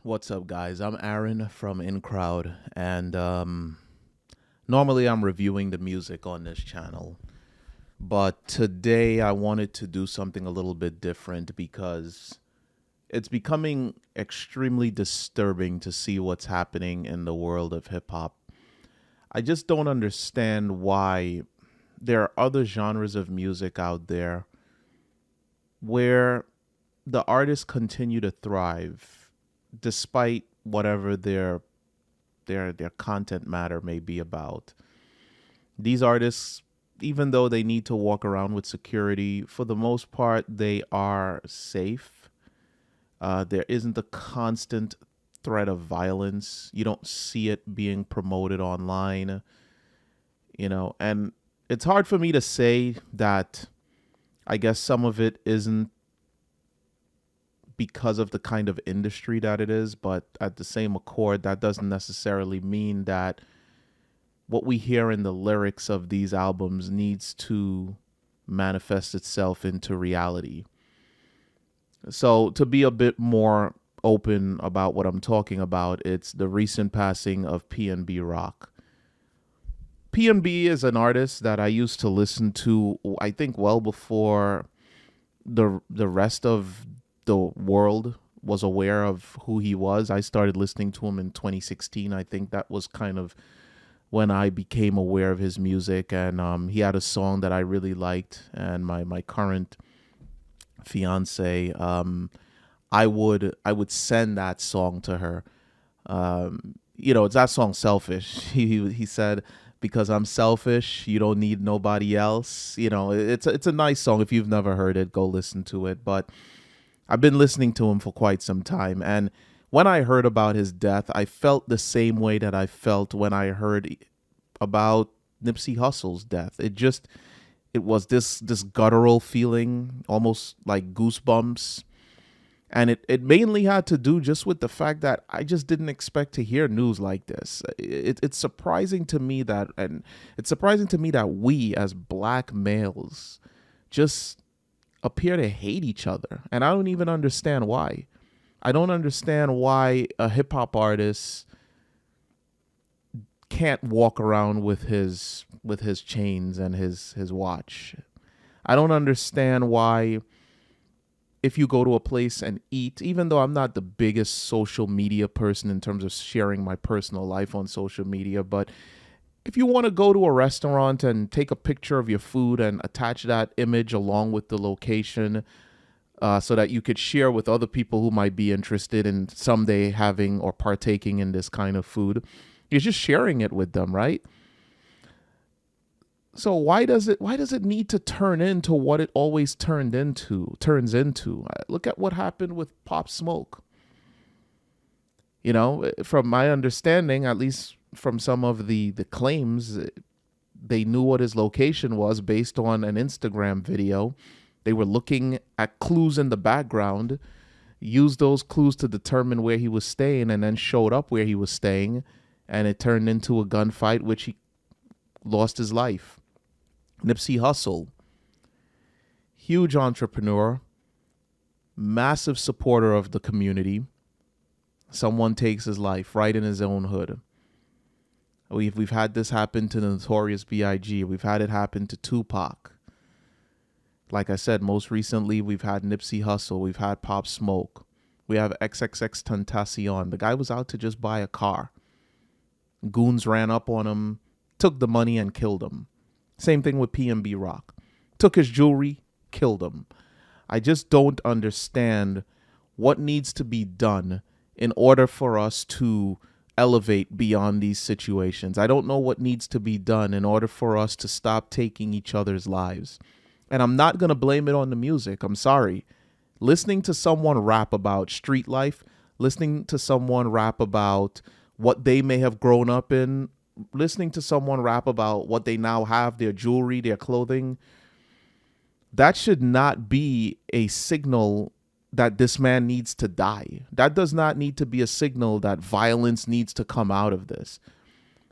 What's up, guys? I'm Aaron from In Crowd, and normally I'm reviewing the music on this channel, but today I wanted to do something a little bit different because it's becoming extremely disturbing to see what's happening in the world of hip hop. I just don't understand why there are other genres of music out there where the artists continue to thrive despite whatever their content matter may be about. These artists, even though they need to walk around with security, for the most part, they are safe. There isn't a constant threat of violence. You don't see it being promoted online, and it's hard for me to say that I guess some of it isn't because of the kind of industry that it is, but at the same accord, that doesn't necessarily mean that what we hear in the lyrics of these albums needs to manifest itself into reality. So, to be a bit more open about what I'm talking about, it's the recent passing of PNB Rock. PNB is an artist that I used to listen to, I think, well before the rest of the world was aware of who he was. I started listening to him in 2016. I think that was kind of when I became aware of his music, and he had a song that I really liked. And my current fiance, I would send that song to her. It's that song "Selfish." He said, "Because I'm selfish, you don't need nobody else." It's a nice song. If you've never heard it, go listen to it. But I've been listening to him for quite some time, and when I heard about his death, I felt the same way that I felt when I heard about Nipsey Hussle's death. It was this guttural feeling, almost like goosebumps. And it mainly had to do just with the fact that I just didn't expect to hear news like this. It's surprising to me that we as black males just appear to hate each other. And I don't even understand why. I don't understand why a hip hop artist can't walk around with his chains and his watch. I don't understand why if you go to a place and eat, even though I'm not the biggest social media person in terms of sharing my personal life on social media, but if you want to go to a restaurant and take a picture of your food and attach that image along with the location, so that you could share with other people who might be interested in someday having or partaking in this kind of food, you're just sharing it with them, right? So why does it need to turn into what it always turns into? Look at what happened with Pop Smoke. From my understanding, at least from some of the claims, they knew what his location was based on an Instagram video. They were looking at clues in the background, used those clues to determine where he was staying, and then showed up where he was staying, and it turned into a gunfight, which he lost his life. Nipsey Hussle, huge entrepreneur, massive supporter of the community. Someone takes his life right in his own hood. We've had this happen to the Notorious B.I.G. We've had it happen to Tupac. Like I said, most recently we've had Nipsey Hussle. We've had Pop Smoke. We have XXX Tentacion. The guy was out to just buy a car. Goons ran up on him, took the money, and killed him. Same thing with PNB Rock. Took his jewelry, killed him. I just don't understand what needs to be done in order for us to elevate beyond these situations. I don't know what needs to be done in order for us to stop taking each other's lives. And I'm not going to blame it on the music. I'm sorry. Listening to someone rap about street life, listening to someone rap about what they may have grown up in, listening to someone rap about what they now have, their jewelry, their clothing, that should not be a signal that this man needs to die. That does not need to be a signal that violence needs to come out of this.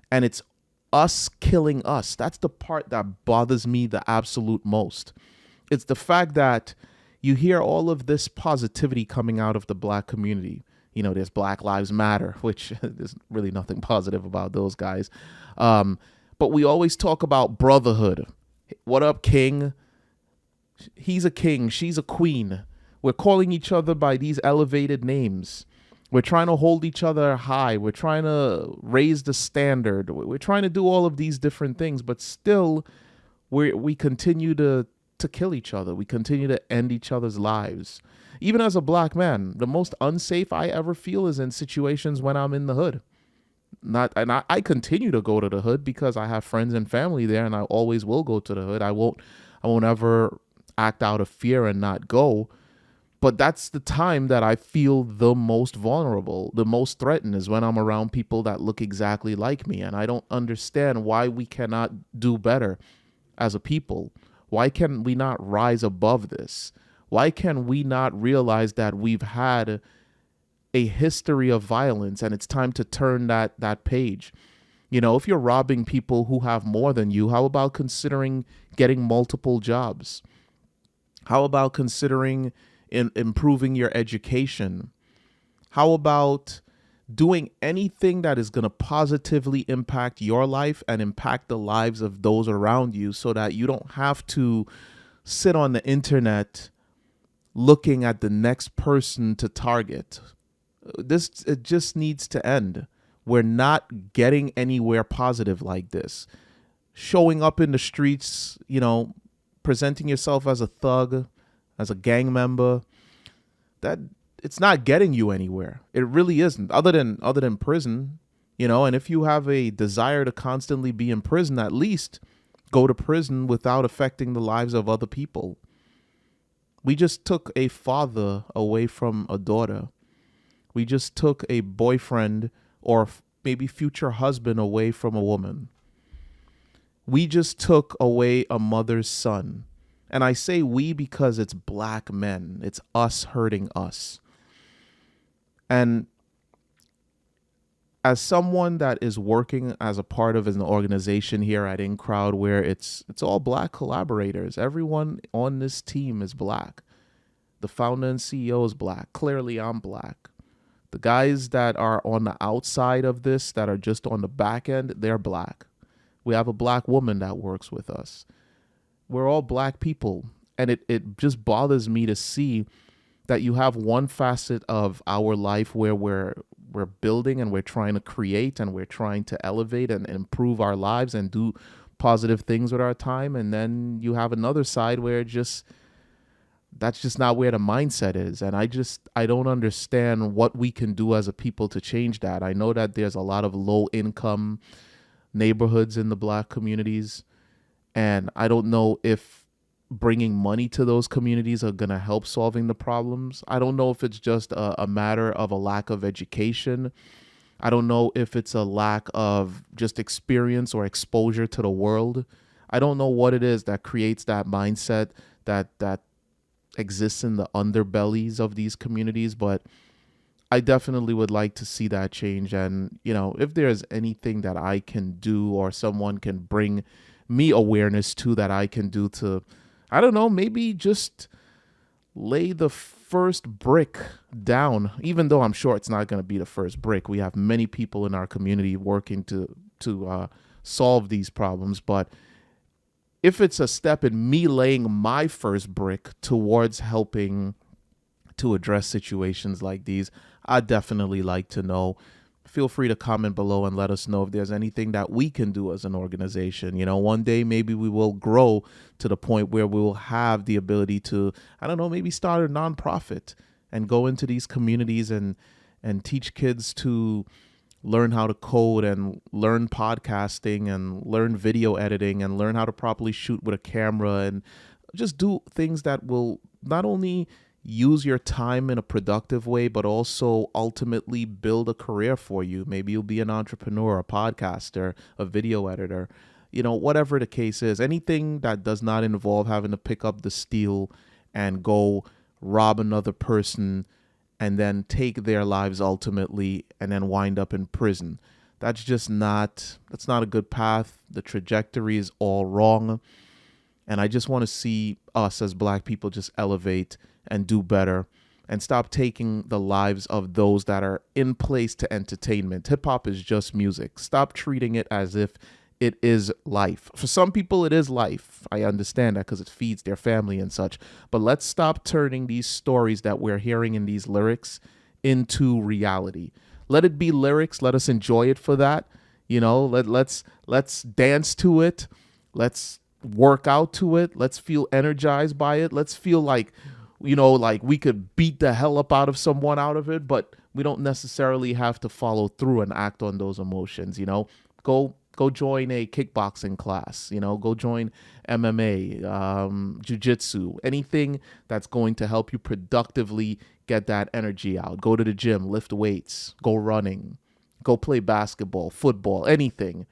And it's us killing us. That's the part that bothers me the absolute most. It's the fact that you hear all of this positivity coming out of the black community. There's Black Lives Matter, which there's really nothing positive about those guys. But we always talk about brotherhood. What up, king? He's a king. She's a queen. We're calling each other by these elevated names. We're trying to hold each other high. We're trying to raise the standard. We're trying to do all of these different things, but still we continue to kill each other. We continue to end each other's lives. Even as a black man, the most unsafe I ever feel is in situations when I'm in the hood. I continue to go to the hood because I have friends and family there, and I always will go to the hood. I won't ever act out of fear and not go. But that's the time that I feel the most vulnerable, the most threatened, is when I'm around people that look exactly like me. And I don't understand why we cannot do better as a people. Why can we not rise above this? Why can we not realize that we've had a history of violence and it's time to turn that page? If you're robbing people who have more than you, how about considering getting multiple jobs? How about considering improving your education? How about doing anything that is going to positively impact your life and impact the lives of those around you, so that you don't have to sit on the internet looking at the next person to target? It just needs to end. We're not getting anywhere positive like this. Showing up in the streets, presenting yourself as a thug, as a gang member, that it's not getting you anywhere. It really isn't, other than prison, and if you have a desire to constantly be in prison, at least go to prison without affecting the lives of other people. We just took a father away from a daughter. We just took a boyfriend or maybe future husband away from a woman. We just took away a mother's son. And I say we because it's black men. It's us hurting us. And as someone that is working as a part of an organization here at InCrowd, where it's all black collaborators, everyone on this team is black. The founder and CEO is black. Clearly, I'm black. The guys that are on the outside of this, that are just on the back end, they're black. We have a black woman that works with us. We're all black people. And it just bothers me to see that you have one facet of our life where we're building and we're trying to create and we're trying to elevate and improve our lives and do positive things with our time. And then you have another side where that's just not where the mindset is. And I don't understand what we can do as a people to change that. I know that there's a lot of low income neighborhoods in the black communities, and I don't know if bringing money to those communities are going to help solving the problems. I don't know if it's just a matter of a lack of education. I don't know if it's a lack of just experience or exposure to the world. I don't know what it is that creates that mindset that exists in the underbellies of these communities, but I definitely would like to see that change. And, if there's anything that I can do or someone can bring me awareness to that I can do to, I don't know, maybe just lay the first brick down, even though I'm sure it's not going to be the first brick. We have many people in our community working to solve these problems. But if it's a step in me laying my first brick towards helping to address situations like these, I'd definitely like to know. Feel free to comment below and let us know if there's anything that we can do as an organization. One day maybe we will grow to the point where we will have the ability to, I don't know, maybe start a nonprofit and go into these communities and teach kids to learn how to code and learn podcasting and learn video editing and learn how to properly shoot with a camera and just do things that will not only use your time in a productive way, but also ultimately build a career for you. Maybe you'll be an entrepreneur, a podcaster, a video editor, whatever the case is. Anything that does not involve having to pick up the steel and go rob another person and then take their lives ultimately and then wind up in prison. That's not a good path. The trajectory is all wrong. And I just want to see us as black people just elevate and do better and stop taking the lives of those that are in place to entertainment. Hip hop is just music. Stop treating it as if it is life. For some people, it is life. I understand that because it feeds their family and such. But let's stop turning these stories that we're hearing in these lyrics into reality. Let it be lyrics. Let us enjoy it for that. You know, let's dance to it. Let's work out to it. Let's feel energized by it. Let's feel like, you know, like we could beat the hell up out of someone out of it, but we don't necessarily have to follow through and act on those emotions. You know, go join a kickboxing class. You know, go join MMA, jujitsu, anything that's going to help you productively get that energy out. Go to the gym, lift weights, go running, go play basketball, football, anything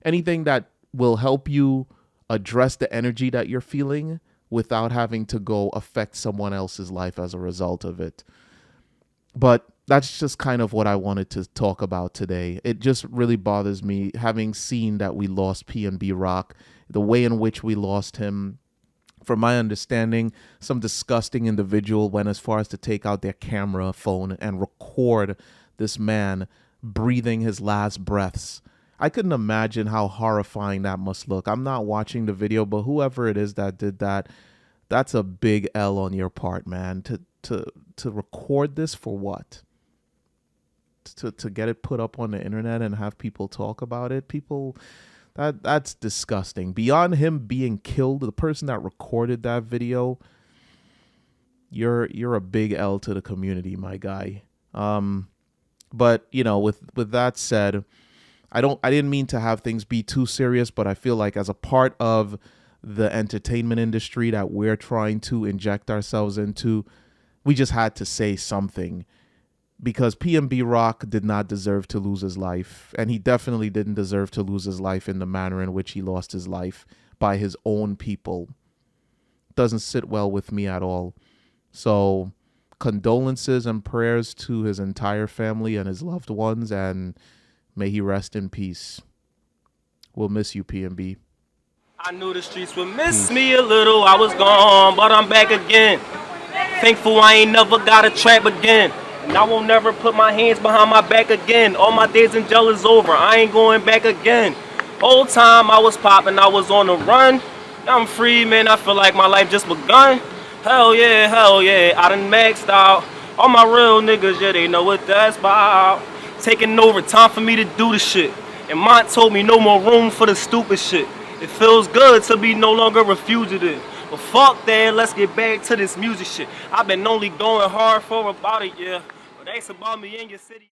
that will help you address the energy that you're feeling without having to go affect someone else's life as a result of it. But that's just kind of what I wanted to talk about today. It just really bothers me having seen that we lost PNB Rock, the way in which we lost him. From my understanding, some disgusting individual went as far as to take out their camera phone and record this man breathing his last breaths. I couldn't imagine how horrifying that must look. I'm not watching the video, but whoever it is that did that, that's a big L on your part, man. To record this for what? To get it put up on the internet and have people talk about it? That's disgusting. Beyond him being killed, the person that recorded that video, you're a big L to the community, my guy. But you know, with that said, I didn't mean to have things be too serious, but I feel like as a part of the entertainment industry that we're trying to inject ourselves into, we just had to say something, because PNB Rock did not deserve to lose his life, and he definitely didn't deserve to lose his life in the manner in which he lost his life by his own people. Doesn't sit well with me at all. So condolences and prayers to his entire family and his loved ones, and may he rest in peace. We'll miss you, PNB. I knew the streets would miss me a little. I was gone, but I'm back again. Thankful I ain't never got a trap again. And I won't never put my hands behind my back again. All my days in jail is over. I ain't going back again. Whole time I was popping, I was on the run. Now I'm free, man. I feel like my life just begun. Hell yeah, I done maxed out. All my real niggas, yeah, they know what that's about. Taking over, time for me to do the shit. And Mont told me no more room for the stupid shit. It feels good to be no longer a fugitive. But fuck that, let's get back to this music shit. I've been only going hard for about a year. But that's about me in your city.